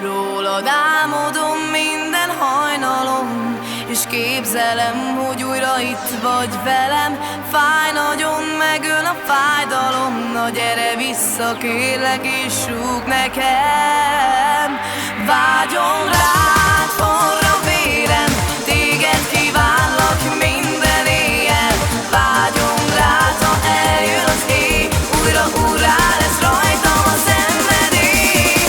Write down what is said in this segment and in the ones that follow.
Rólad álmodom minden hajnalom, és képzelem, hogy újra itt vagy velem. Fáj nagyon, megöl a fájdalom, na gyere vissza kérlek, és rúg nekem. Vágyom rád, forra vérem, téged kívánlak minden éjjel. Vágyom rád, ha eljön az éj, újra úrrá lesz rajtam a szenvedély.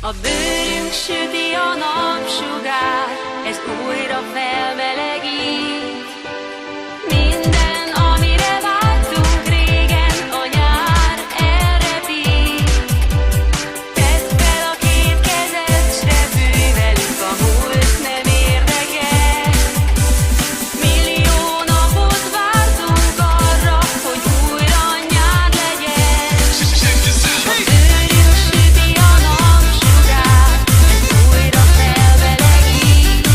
A bőrünk süti a napsugár, ez újra felmelegít. Minden, amire vártunk régen, a nyár elrepít. Tedd fel a két kezed, s repülj velünk, a múlt nem érdekes. Millió napot vártunk arra, hogy újra nyár legyen. A bőrünk süti a napsugár, ez újra felmelegít.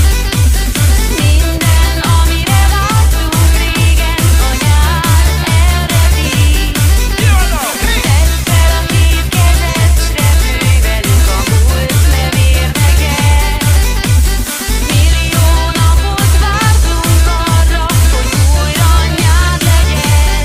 Minden, amire vártunk régen, a nyár elrepít. Tedd fel a két kezed, s repülj velünk, a múlt nem érdekes. Millió napot vártunk arra, hogy újra nyár legyen.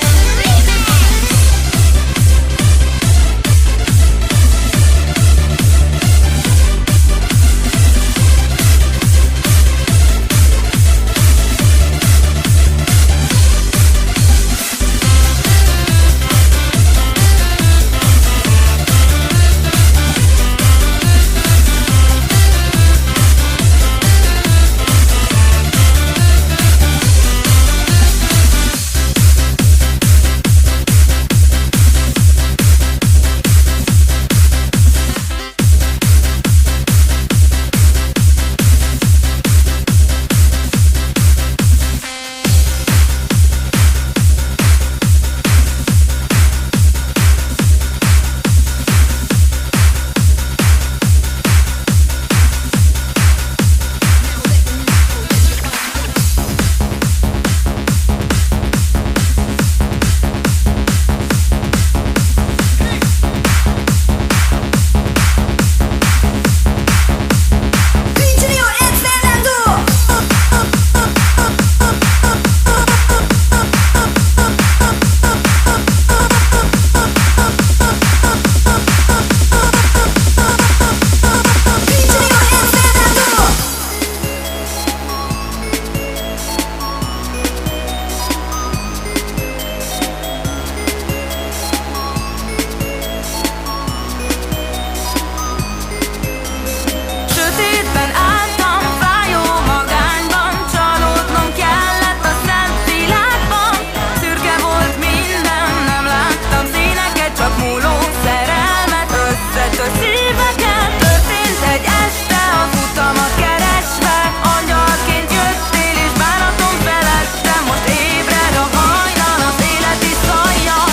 Sötétben álltam, fájó magányban, csalódnom kellett a szent világban. Szürke volt minden, nem láttam színeket, csak múló szerelmet, összetört szíveket. Történt egy este, az utamat keresve, angyalként jöttél és bánatom felettem. Most ébred a hajnal, az élet iszonyjal,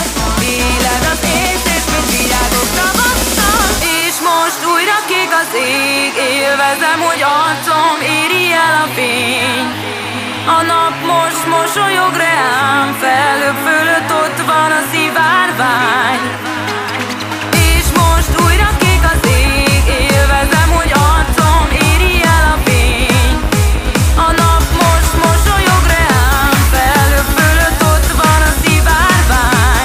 éled az érzés, mint virágok tavasszal. És most újra kék az ég, élvezem, hogy arcom éri el a fény. A nap most mosolyog rám, felhők fölött ott van a szivárvány. És most újra kék az ég, élvezem, hogy arcom éri el a fény. A nap most mosolyog rám, felhők fölött ott van a szivárvány.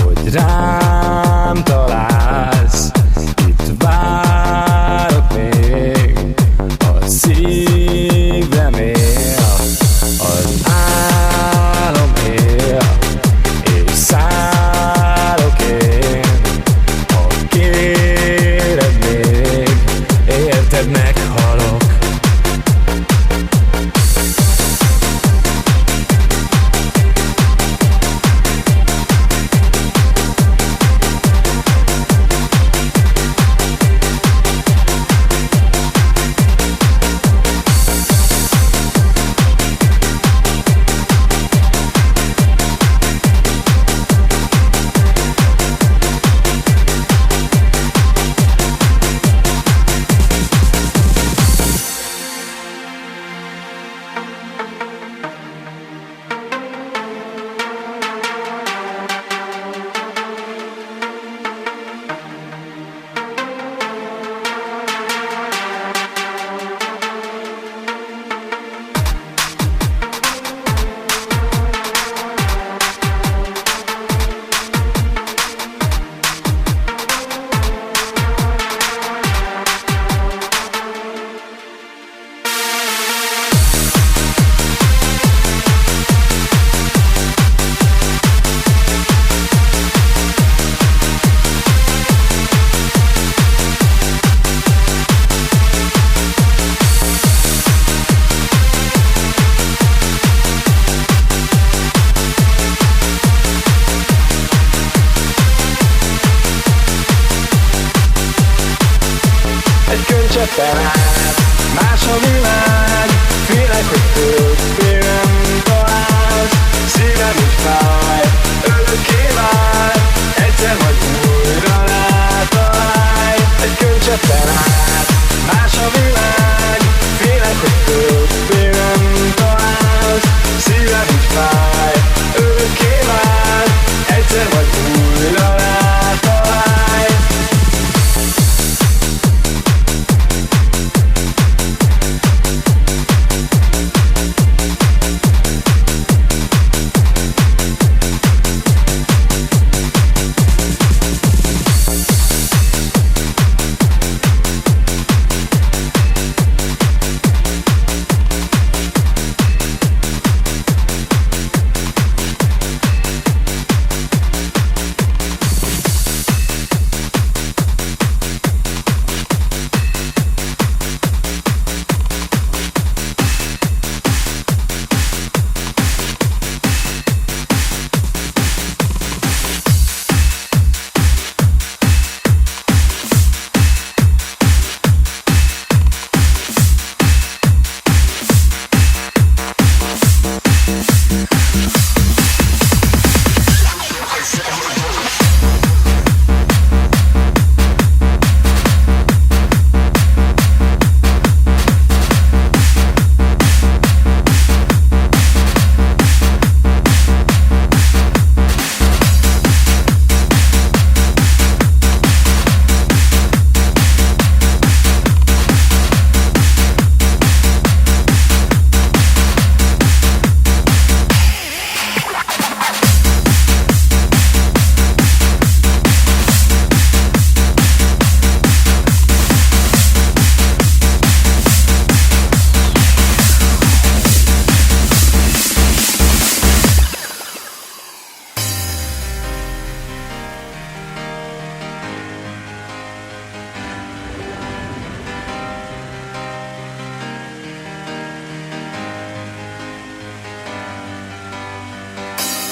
Hogy rám találsz, itt várok még, a szívem él, az álom él, és szállok én, ha kéred még, érted, meghalok. Egy könycseppen át, más a világ, félek, hogy többé nem találsz. Szívem úgy fáj, örökké vár, egyszer majd újra rátalálj. Egy könycseppen át, más a világ, félek, hogy többé nem találsz. Szívem úgy fáj, örökké vár, egyszer majd újra rátalálj.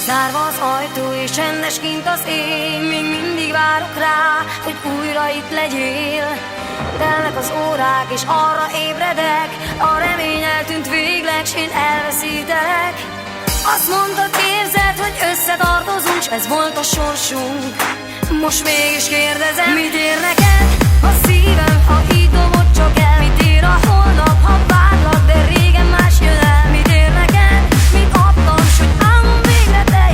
Zárva az ajtó és csendes kint az éj, még mindig várok rá, hogy újra itt legyél. Telnek az órák és arra ébredek, a remény eltűnt végleg, s én elveszítelek. Azt mondtad, érzed, hogy összetartozunk, s ez volt a sorsunk. Most mégis kérdezem, mit ér neked a szívem, ha így dobod csak el? Mit ér a holnap, ha várlak, de régen más jön el? Mit ér neked, mint adtam, s hogy álmom végre teljes?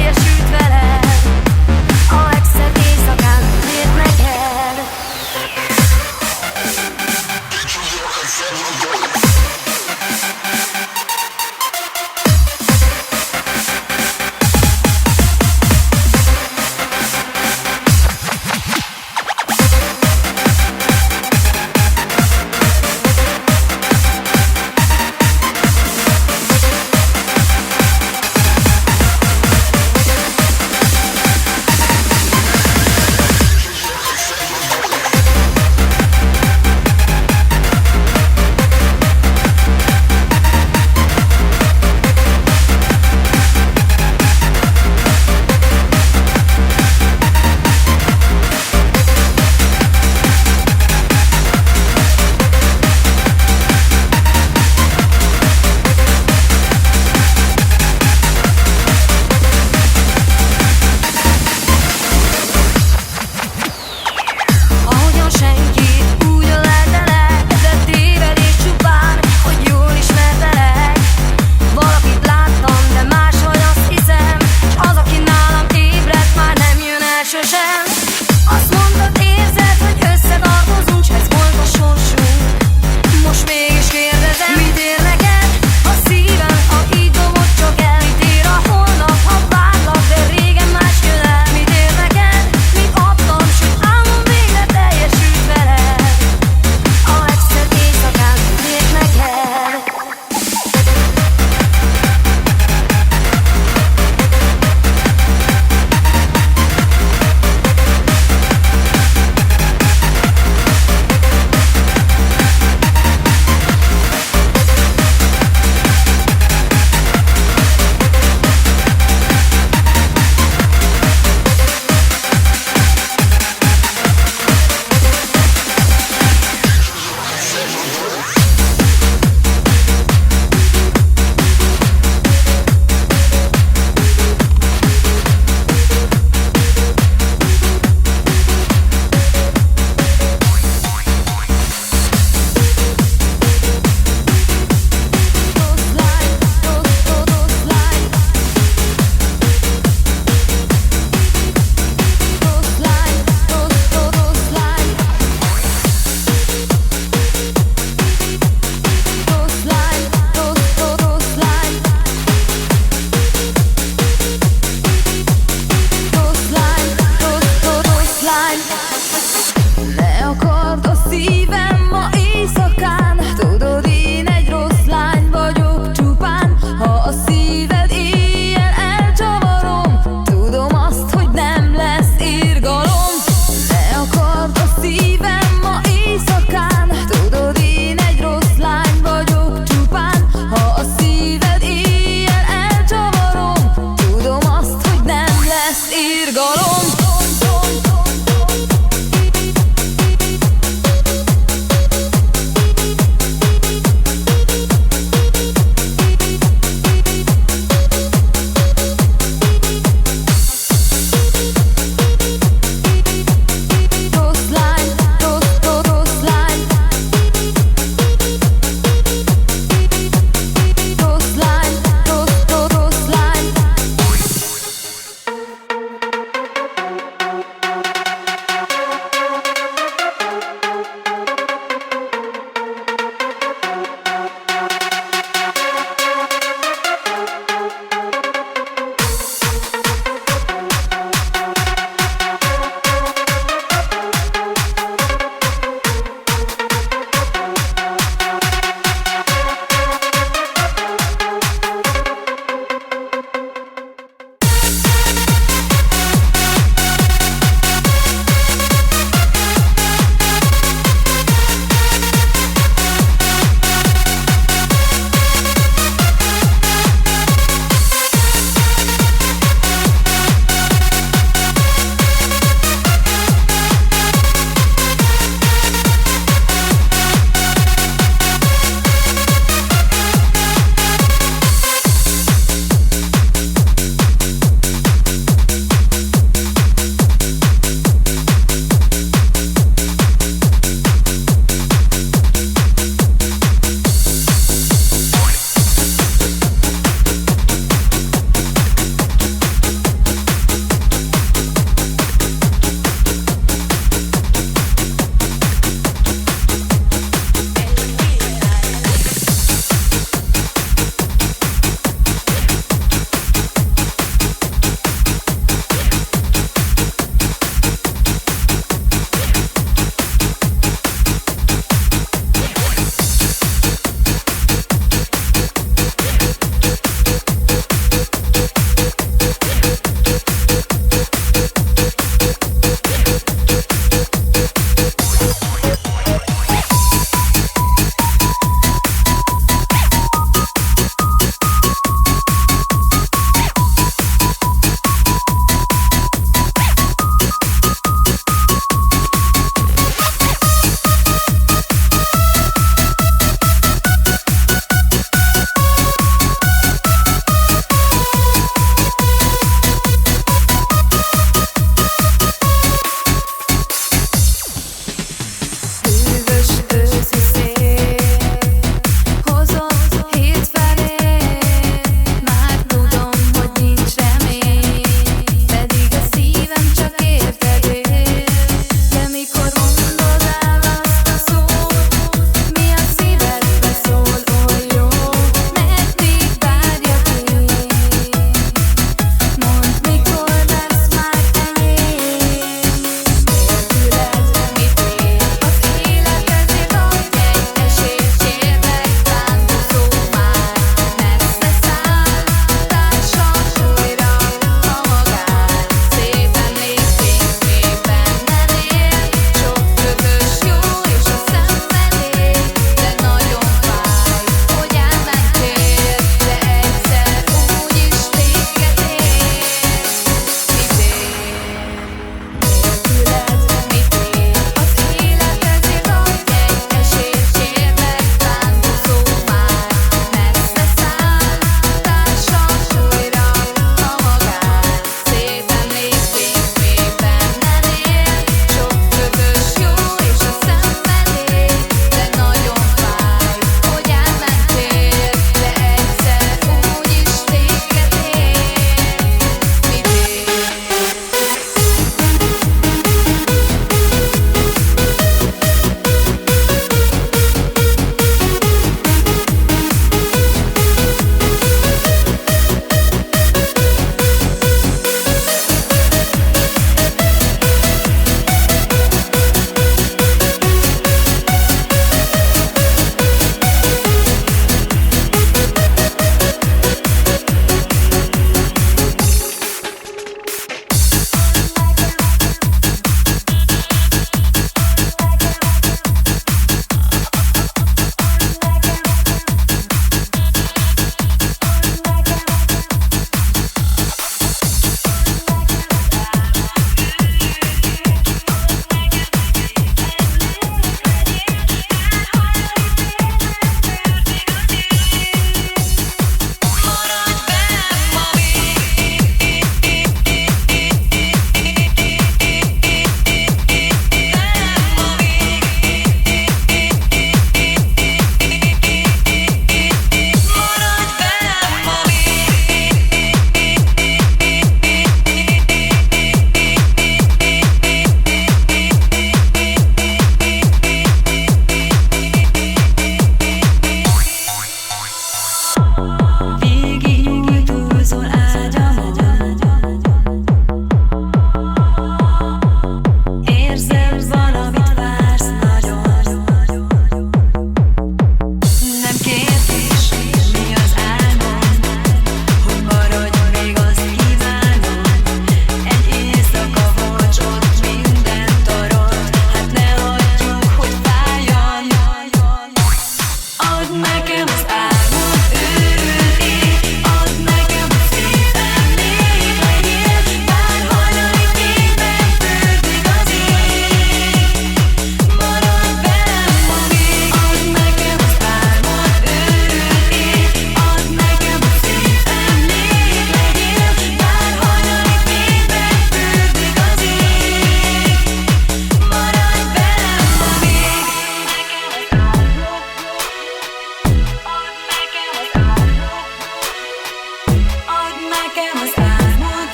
nekem az álmod.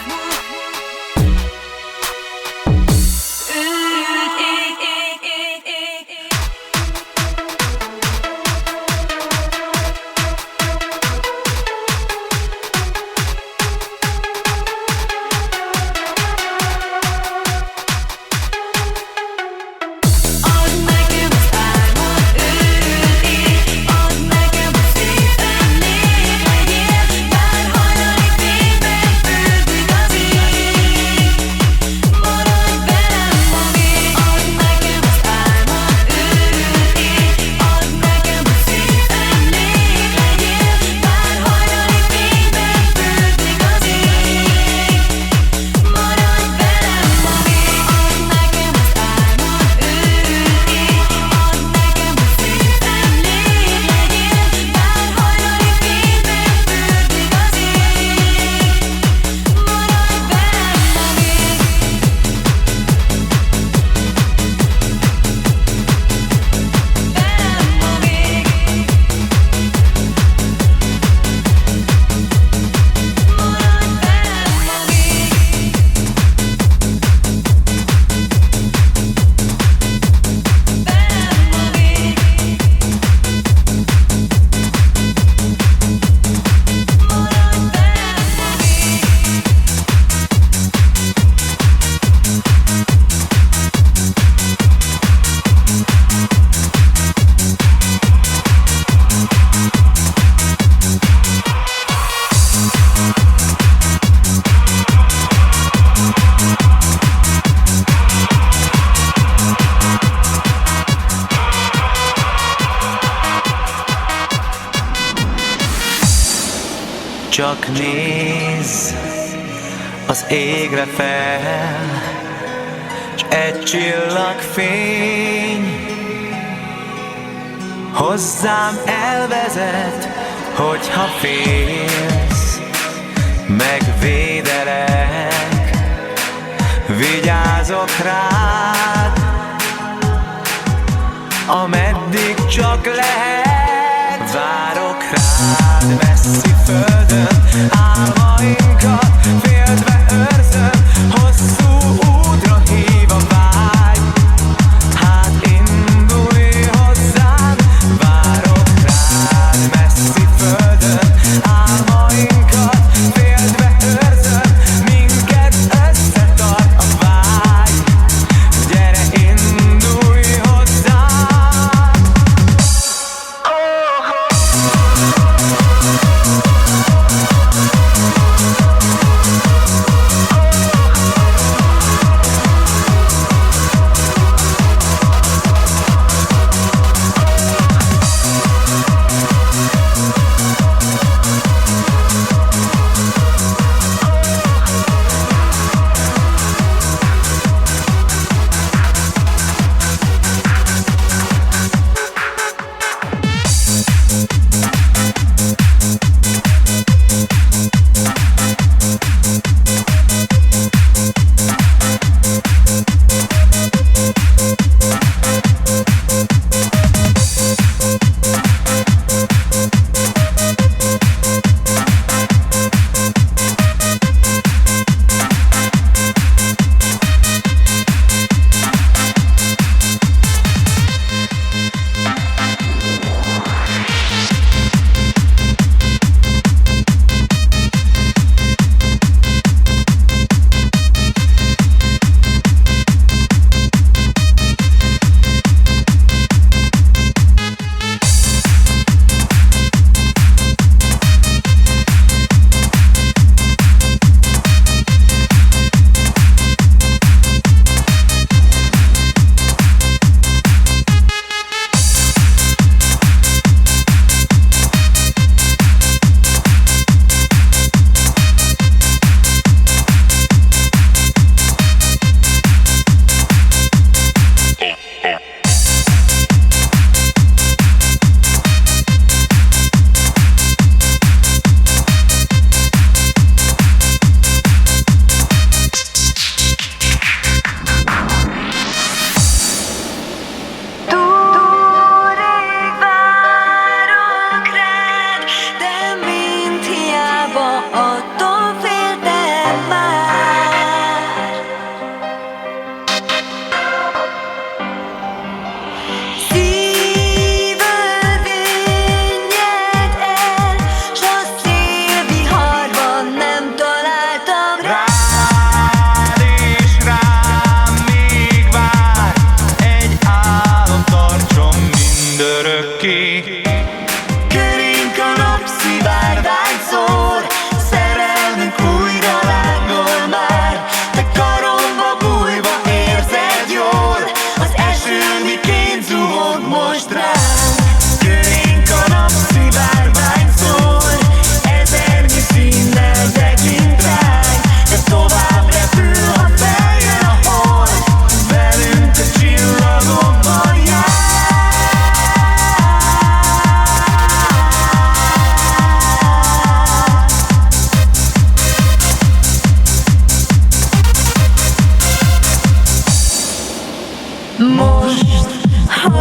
Őrült ég, ég, ég, ég, ég. Add nekem az álmod, őrült ég, add nekem a szép emlék, legyél bár hajnali fényben fürdik az ég. Maradj velem ma még, add nekem az álmod, őrült ég, add nekem a szép emlék, legyél bár hajnali fényben fürdik az ég. Maradj velem ma még, add nekem az álmod, őrült ég, add nekem a szép emlék, legyél bár hajnali fényben fürdik az ég. Maradj velem ma még, maradj velem ma még, velem ma még, maradj velem ma még. Csak nézz az égre fel, s egy csillagfény hozzám elvezet, hogyha félsz, megvédelek, vigyázok rád, ameddig csak lehet. Várok rád messzi földön, álmainkat féltve őrzöm, hosszú útra hív a vágy. Hát indulj hozzám, várok rád messzi földön, álmainkat féltve őrzöm, minket összetart a vágy. Gyere, indulj hozzám. Oh, oh.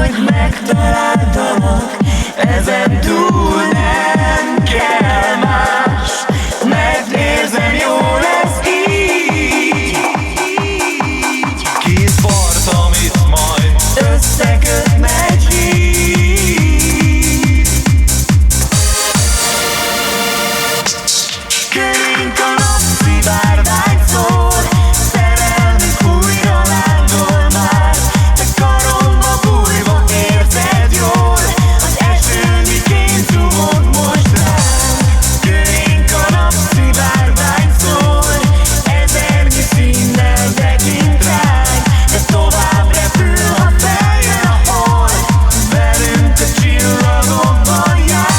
hogy megtaláltalak, ezen túl nem kell más, mert érzem, jó lesz így. Két part, amit majd összekötne egy híd. Körénk a napszivárvány szól, szerelmünk újra lángol már. Te karomba bújva érzed jól, az eső miként zúgod most rám. Körénk a napszivárvány szól, ezernyi színnel tekint ránk, de tovább repül, ha feljön a hold, velünk a csillagokban jár.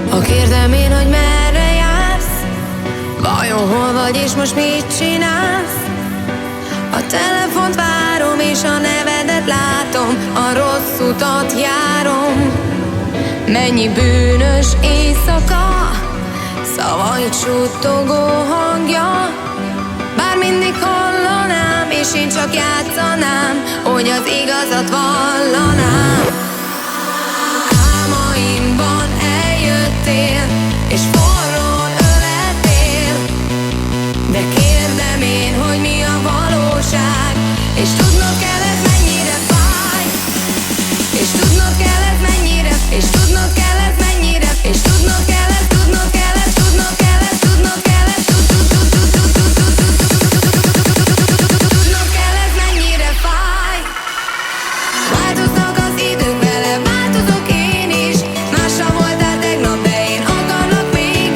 Ha kérdem én, hogy merre jársz, vajon hol vagy és most mit csinálsz? A telefont várom és a nevedet látom, a rossz utat járom. Mennyi bűnös éjszaka, szavait suttogó hangja. Bár mindig hallanám, és én csak játszanám, hogy az igazat vallanám. Álmaimban eljöttél, és forrón öleltél, de kérdem én, hogy mi a valóság, és tudnod kell ez mennyire fáj, és tudnod kell ez mennyire, és tudnod kell ez mennyire, és tudnod kell ez, tudnod kell ez, tudnod kell ez, tudnod kell ez, tudnod kell ez mennyire fáj. Változnak az idők, vele változok én is, mással voltál tegnap, de én akarlak még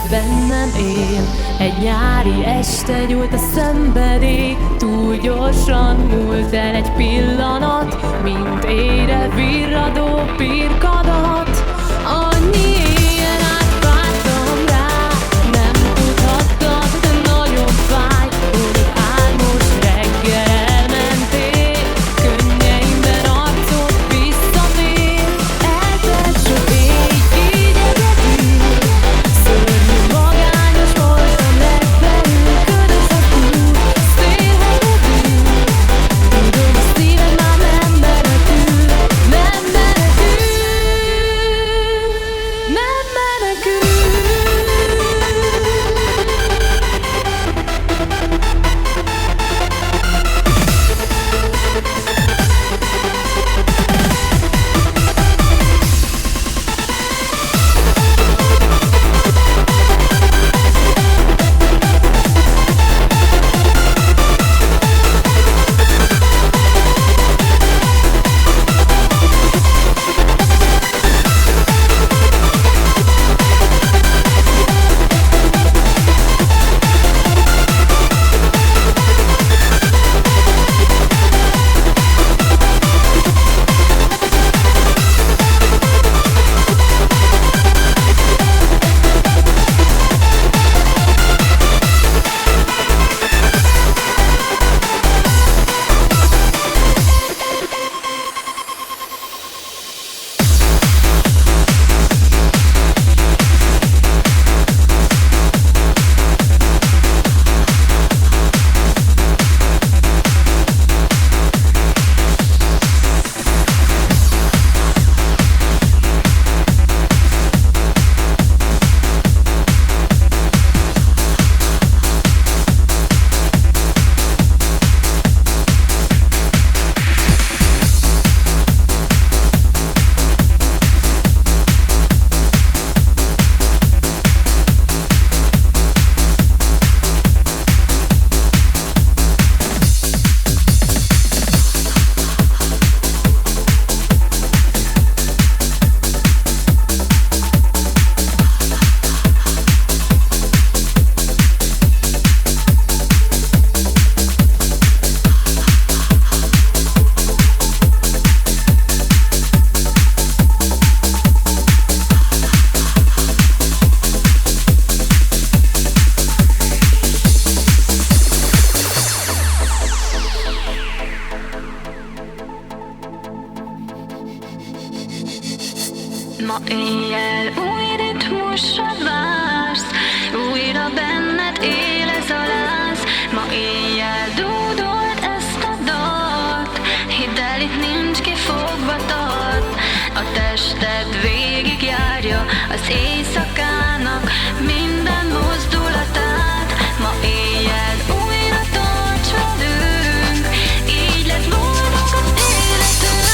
bennem él. Egy nyári este gyújt a szenvedély, túl gyorsan múlt el egy pillanat, mint ére virradó pirkadat. Annyi éjjel átvágytam rá, nem tudhattad, de nagyon fáj, hogy álmos reggel elmentél, könnyeimben arcod visszavér. Eltelt sok éj, így egyedül, szörnyű magányos voltam legfelül, ködös a túl, szélhegedül. Tudom, a szívem már nem menekül, nem menekül, nem menekül. Ma éjjel új ritmusra vársz, újra benned él ez a láz. Ma éjjel dúdold ezt a dalt, hidd el, itt nincs ki fogva tart. A tested végigjárja az éjszakának minden mozdulatát. Ma éjjel újra tarts velünk, így lesz boldog az életünk.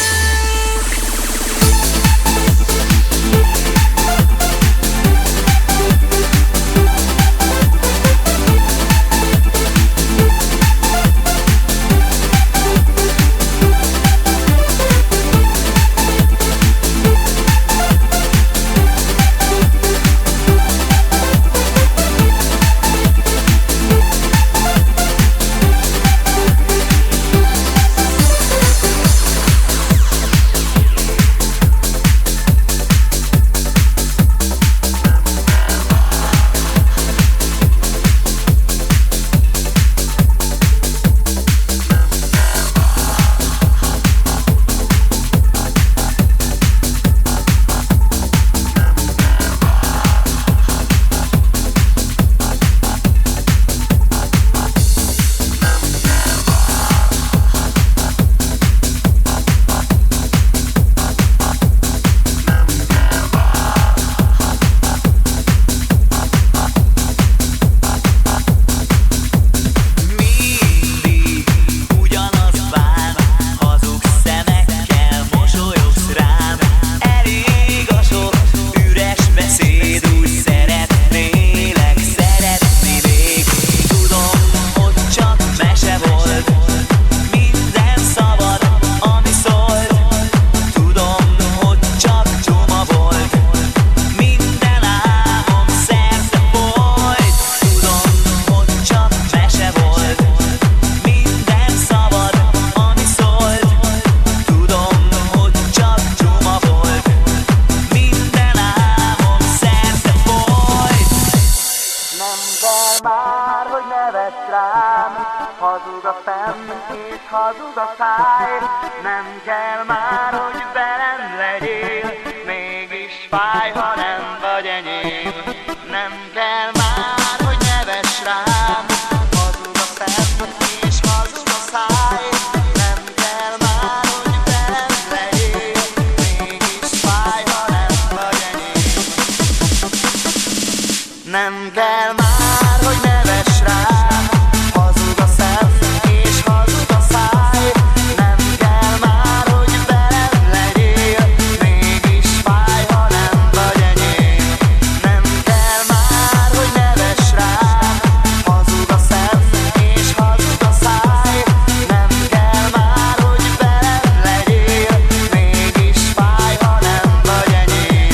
Nem kell már, hogy nevetsz rám, hazug a szem és hazug a száj. Nem kell már, hogy velem legyél, mégis fáj, ha nem vagy enyém. Nem kell már, hogy nevetsz rám, hazug a szem és hazug a száj. Nem kell már, hogy velem legyél, mégis fáj, ha nem vagy enyém. Nem kell már, hogy nevess rám, hazug a szem és hazug a száj. Nem kell már, hogy velem legyél, mégis fáj, ha nem vagy enyém. Nem kell már, hogy nevess rám, hazug a szem és hazug a száj. Nem kell már, hogy velem legyél, mégis fáj, ha nem vagy enyém.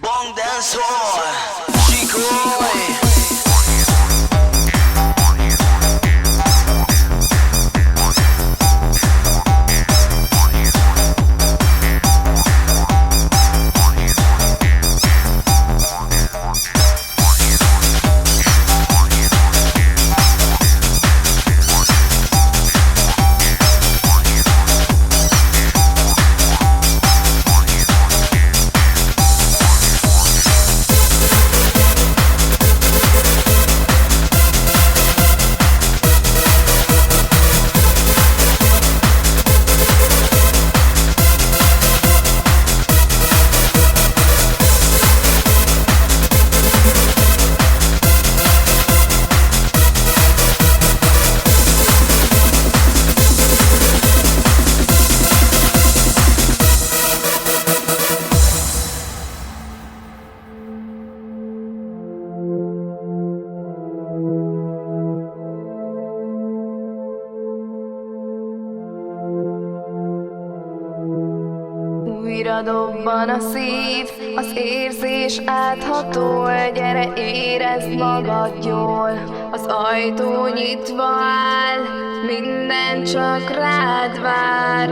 Bong dance hall, Chico. Újra dobban a szív, az érzés áthatol. Gyere, érezd magad jól, az ajtó nyitva áll, minden csak rád vár.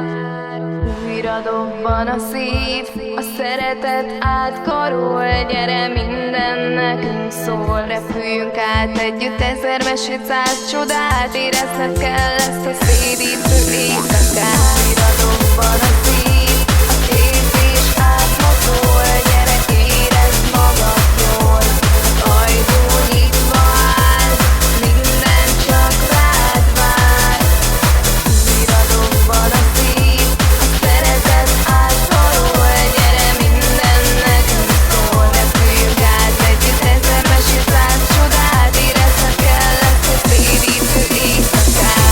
Újra dobban a szív, a szeretet átkarol. Gyere, minden nekünk szól, repüljünk át együtt ezer mesét, száz csodát. Érezned kell ezt a szédítő éjszakát. Újra dobban a szív, az érzés áthatol. Gyere, érezd magad jól, az ajtó nyitva áll, minden csak rád vár. Újra dobban a szív, a szeretet átkarol. Gyere, minden nekünk szól, repüljünk át együtt ezer mesét, száz csodát. Érezned kell ezt a szédítő éjszakát.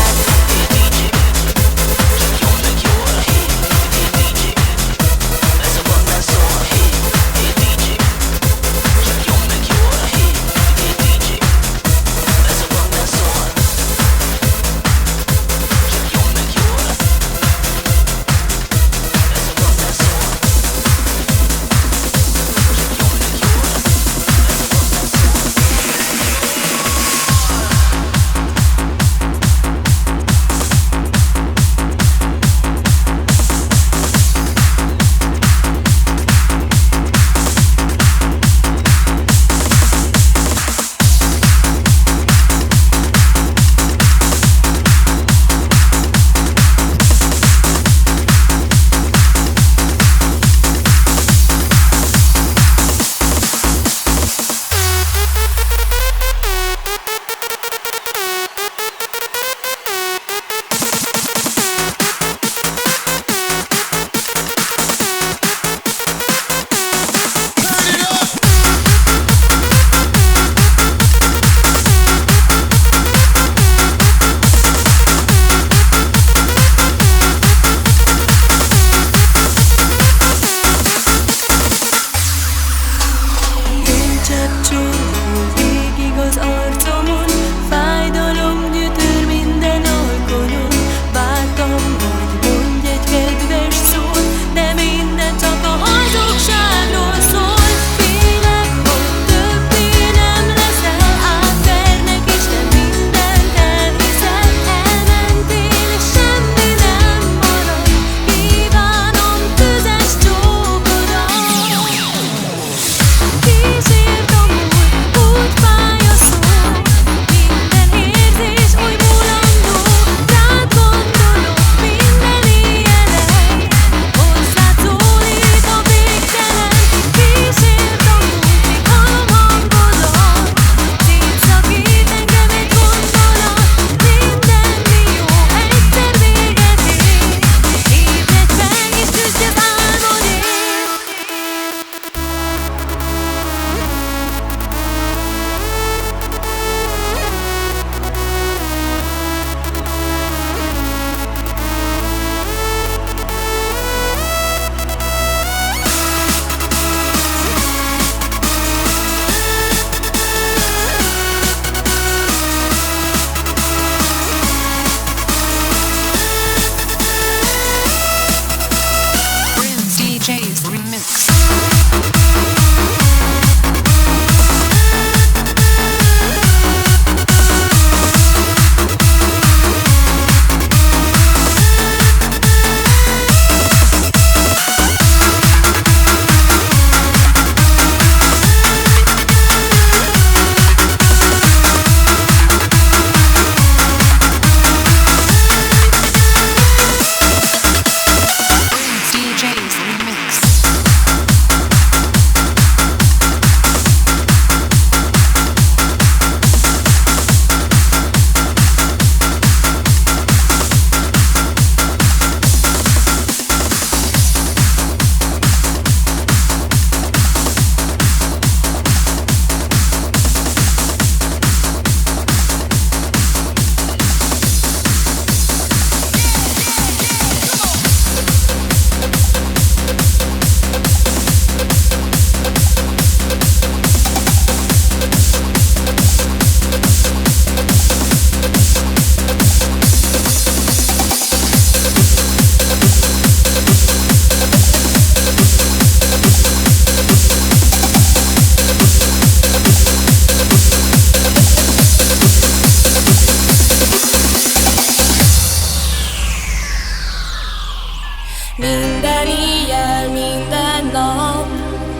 minden éjjel, minden nap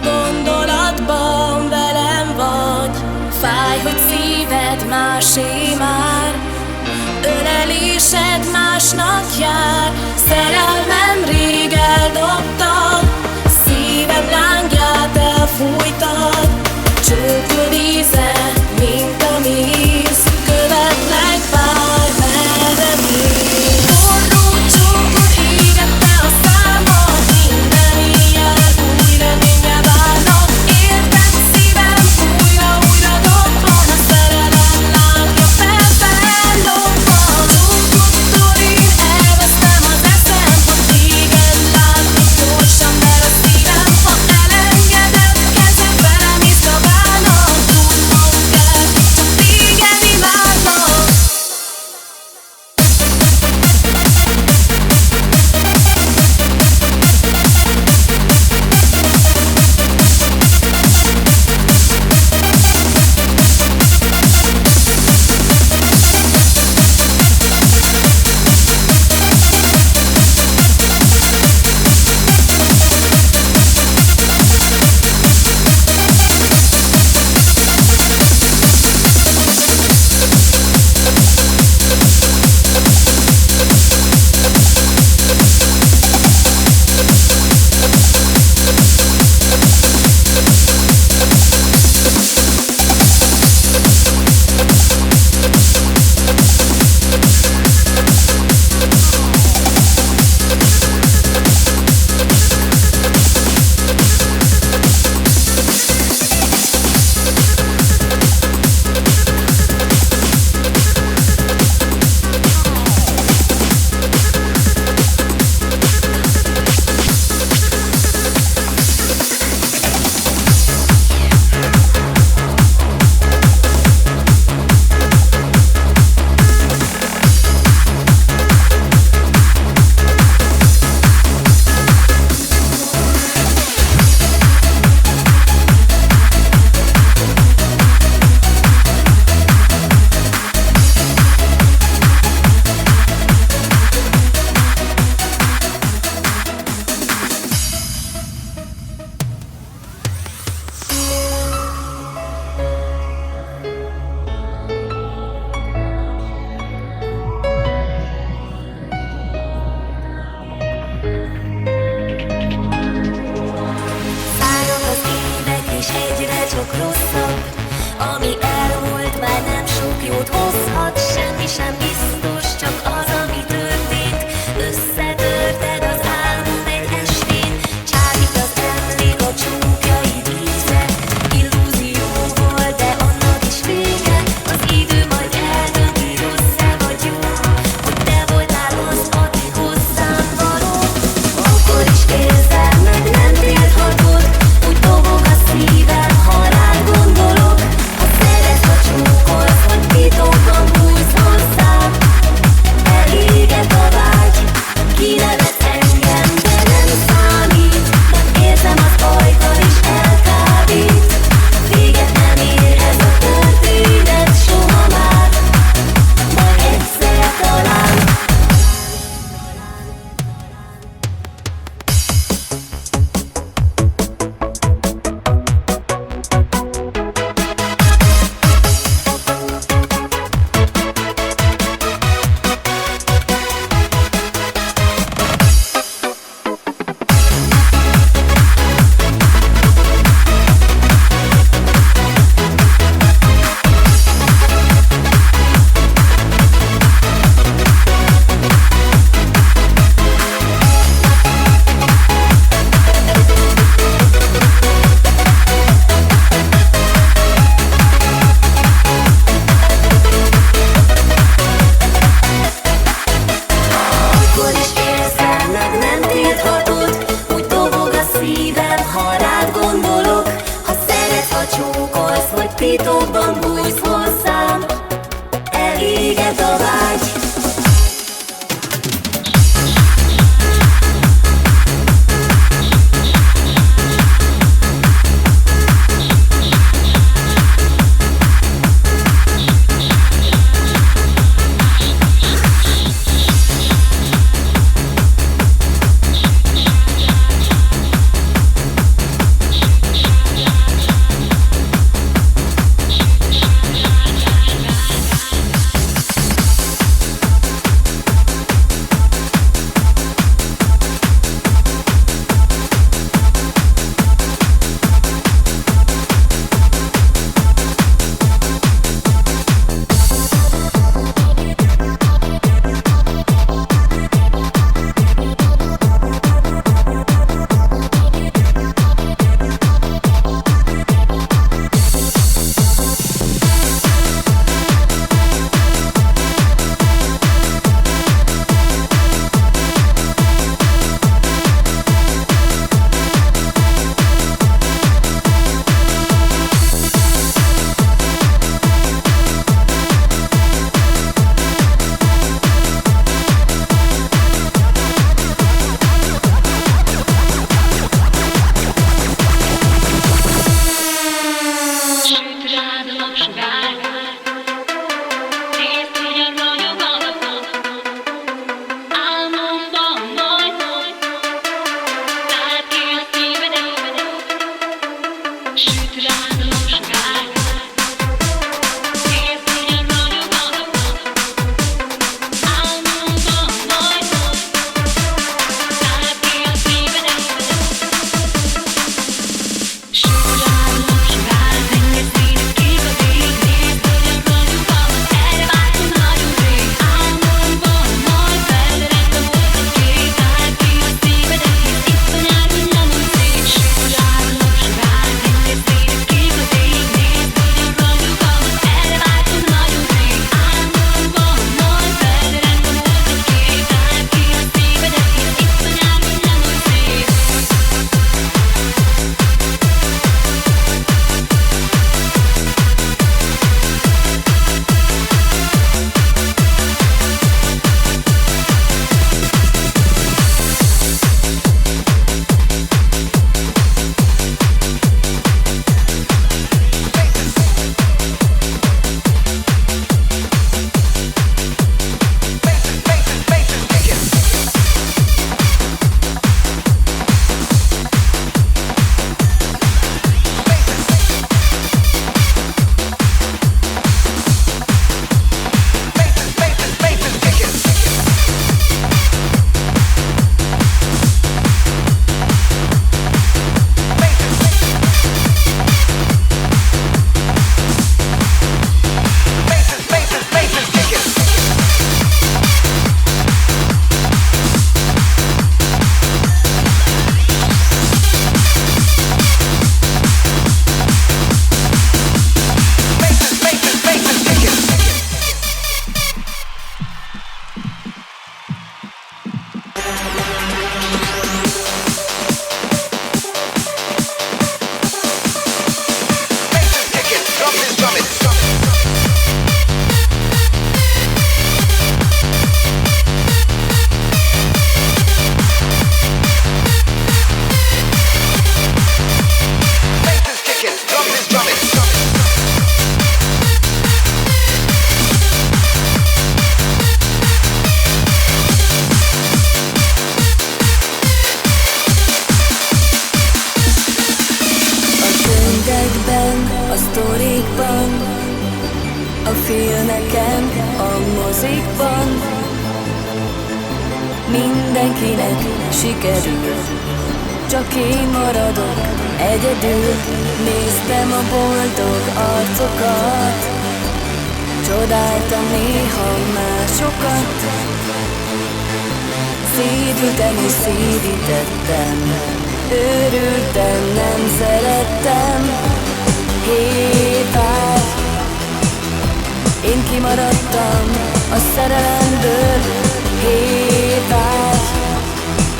gondolatban velem vagy. Fáj, hogy szíved másé már, ölelésed másnak jár. Szerelmem rég eldobtad, szívem lángját elfújtad. Csókod íze, mint a méz, követlek bármerre mész. Forró csókod égette a számot, minden éjjel új reménye várnak. Érted szívem, újra dobban a szerelem lángja fel. mindenkinek sikerül, csak én maradok egyedül. Néztem a boldog arcokat, csodáltam néha másokat. Szédültem és szédítettem, őrültem, nem szerettem. Hé, várj, én kimaradtam a szerelemből. Hé, várj,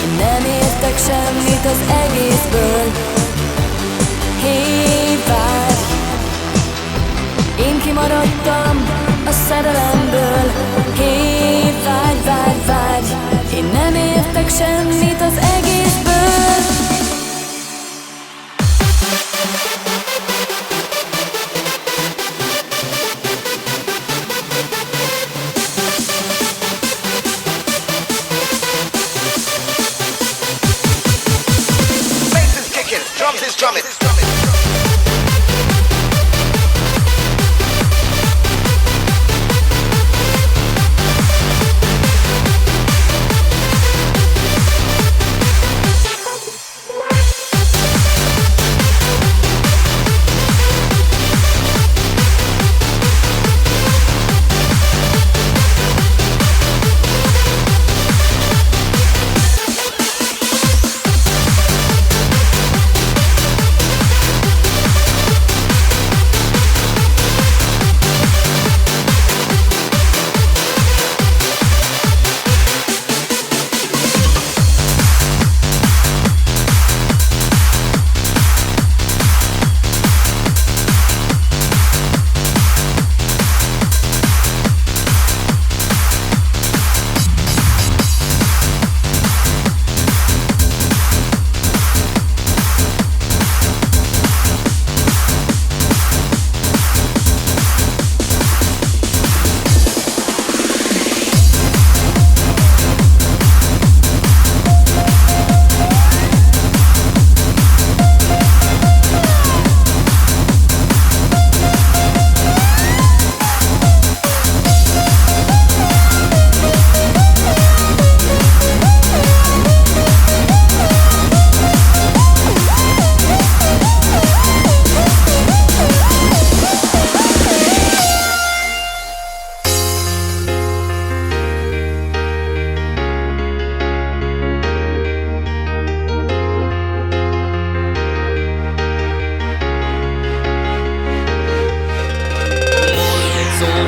én nem értek semmit az egészből. Hé, várj, én kimaradtam a szerelemből. Hé, várj, várj, várj, én nem értek semmit az egészből. Drums is drumming.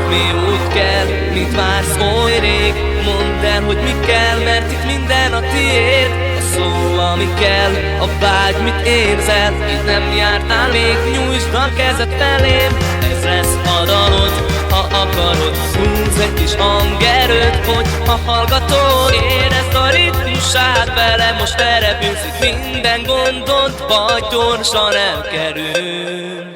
Mi úgy kell, mit vársz oly rég? Mondd el, hogy mi kell, mert itt minden a tiéd. A szó, ami kell, a vágy, mit érzel. Itt nem jártál még, nyújtsd a kezed felém. Ez lesz a dalod, ha akarod. Húzz egy kis hangerőt, hogy ha hallgatod. Érezd a ritmusát vele, most elrepülsz itt minden gondod, vagy gyorsan elkerül.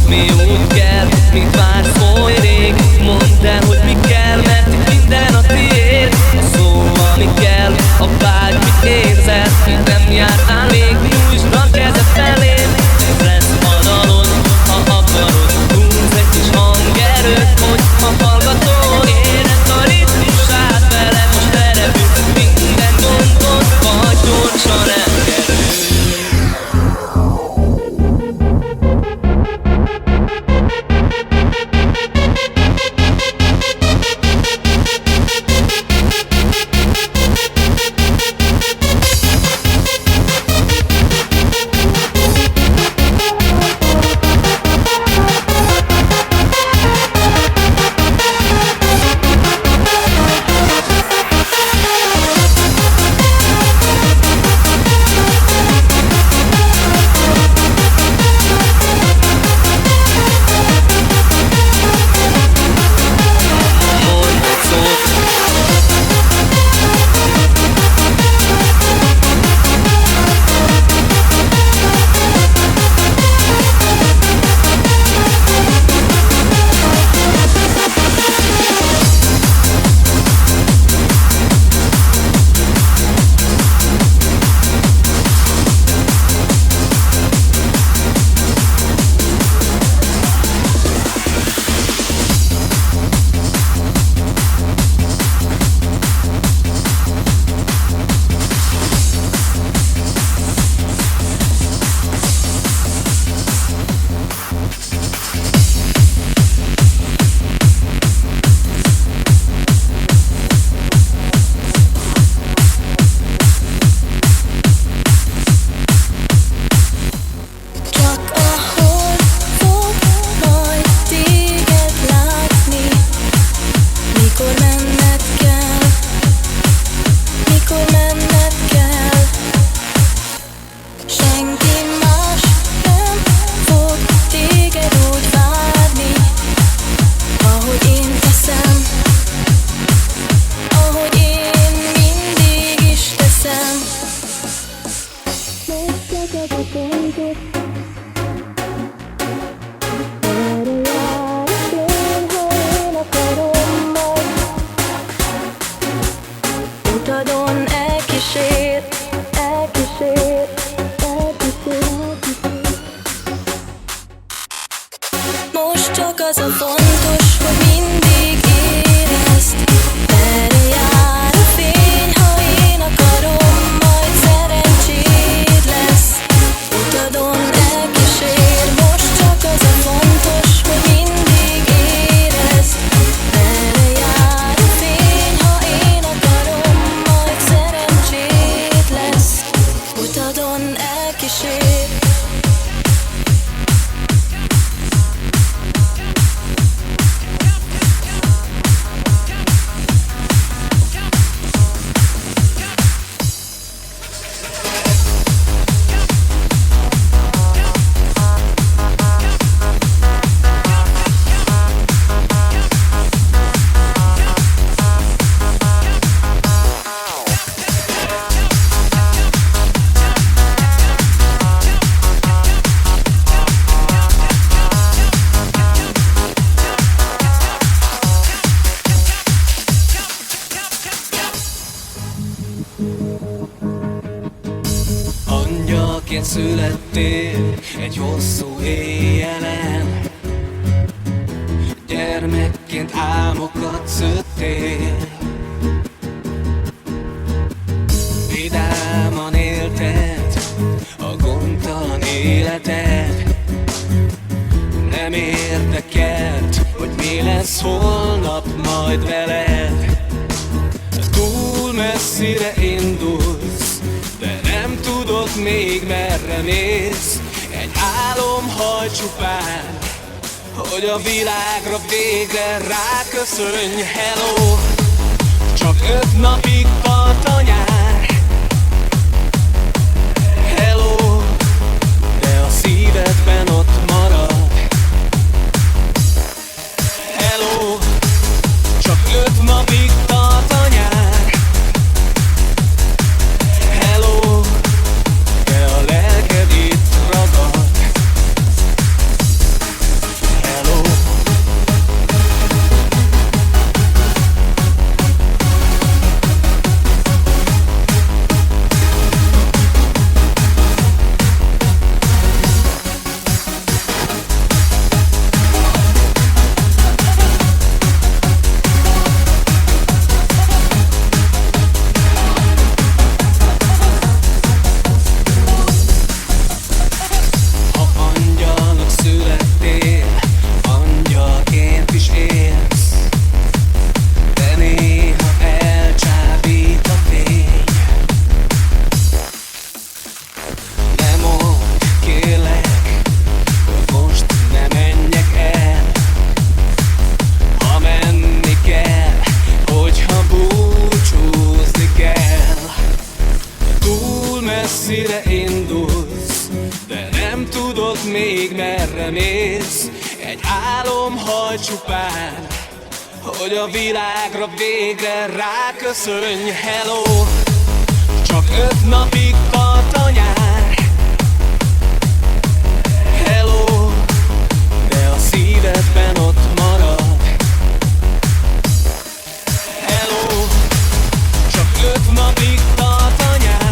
Mi úgy kell, mit vársz oly rég? Mondd el, hogy mi kell, mert itt minden a tiéd. A szó, ami kell, a vágy, mit érzel. Itt nem jártál még, nyújtsd a kezed felém. Ez lesz a dalod, ha akarod. Húzz egy kis hangerőt, hogy ha hallgatod. Érezd a ritmusát vele, most elrepülsz minden gondot, vagy gyorsan elkerül. születtél egy hosszú éjjelen. Gyermekként álmokat szőttél, vidáman élted a gondtalan életed. Nem érdekelt, hogy mi lesz holnap majd veled. Túl messzire indulsz, de nem tudod még merre mész. Egy álom haj csupán, hogy a világra végre ráköszönj. Hello, csak 5 napig tart a nyár. Hello, de a szívedben ott marad. Hello, csak 5 napig tart a nyár. Hello, de a lelked itt ragad. Hello. Messzire indulsz, de nem tudod még merre mész. Egy álom haj csupán, hogy a világra végre ráköszönj. Hello, csak 5 napig tart a nyár. Hello, de a szívedben ott marad. Hello, csak 5 napig tart a nyár.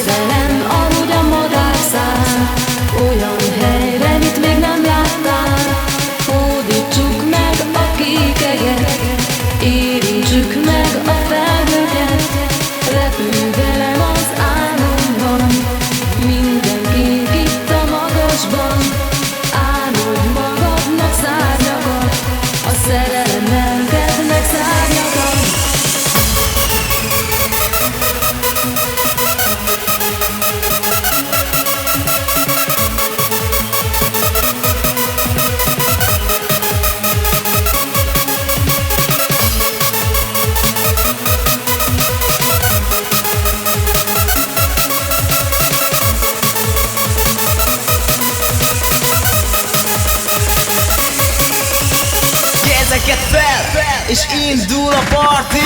Velem aludj a madárszám, olyan helyre, mit még nem láttál. Hódítsuk meg a kékeget, érintsük meg a felhőket. Repülj velem az álomban, mindenki itt a magasban. Árulj magadnak szárnyakat, a szerelem kednek szárnyakat. Kezeket fel, és indul a party.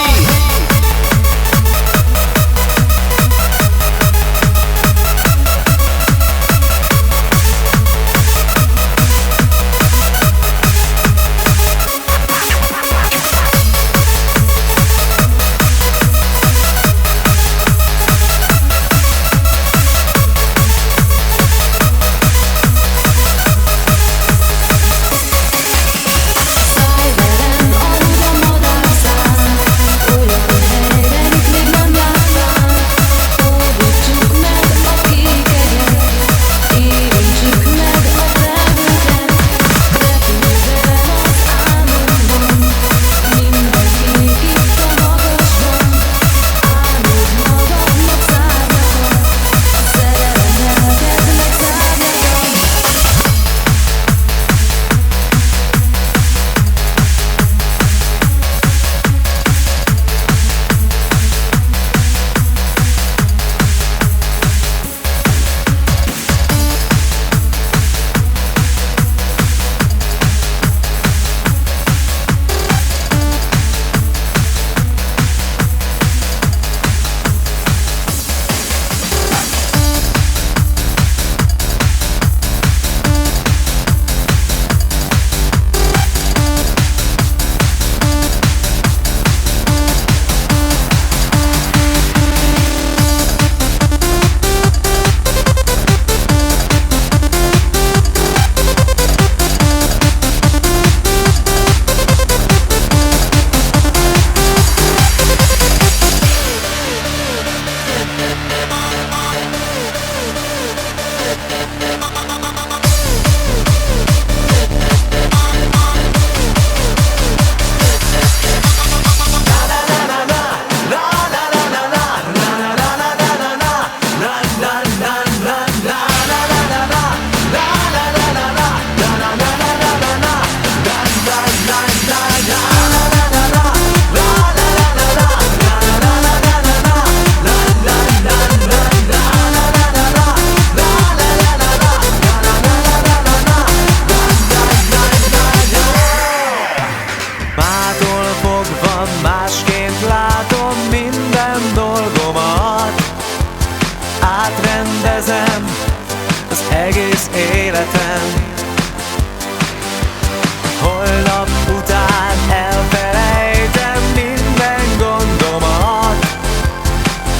Holnap után elfelejtem minden gondomat.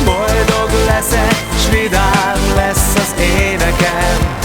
Boldog leszek, s vidám lesz az énekem.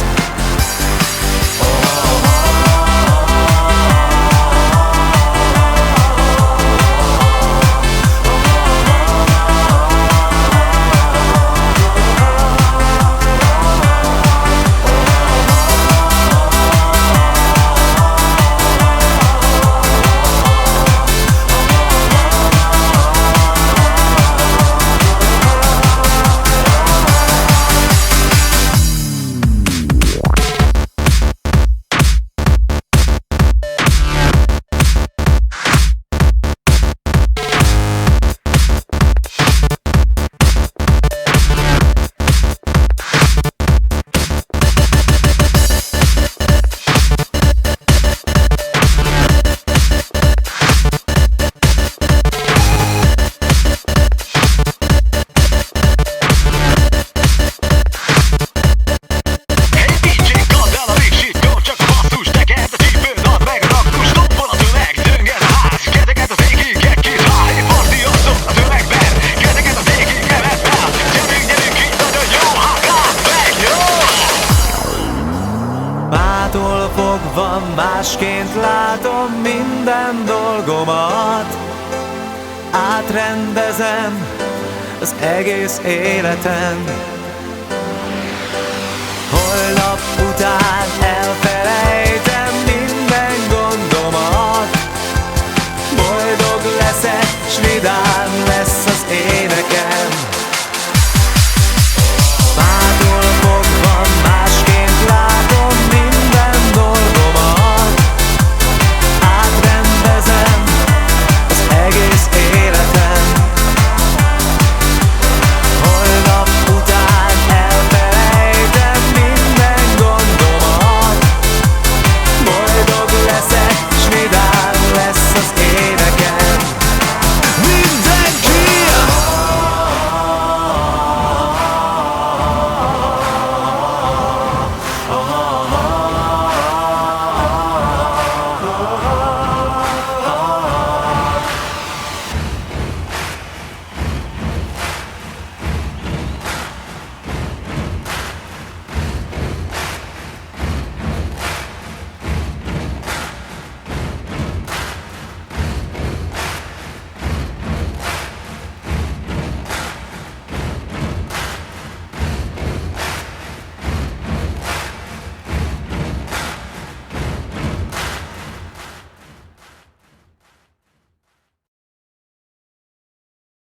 Mától fogva másként látom minden dolgomat. Átrendezem az egész életem. Holnap után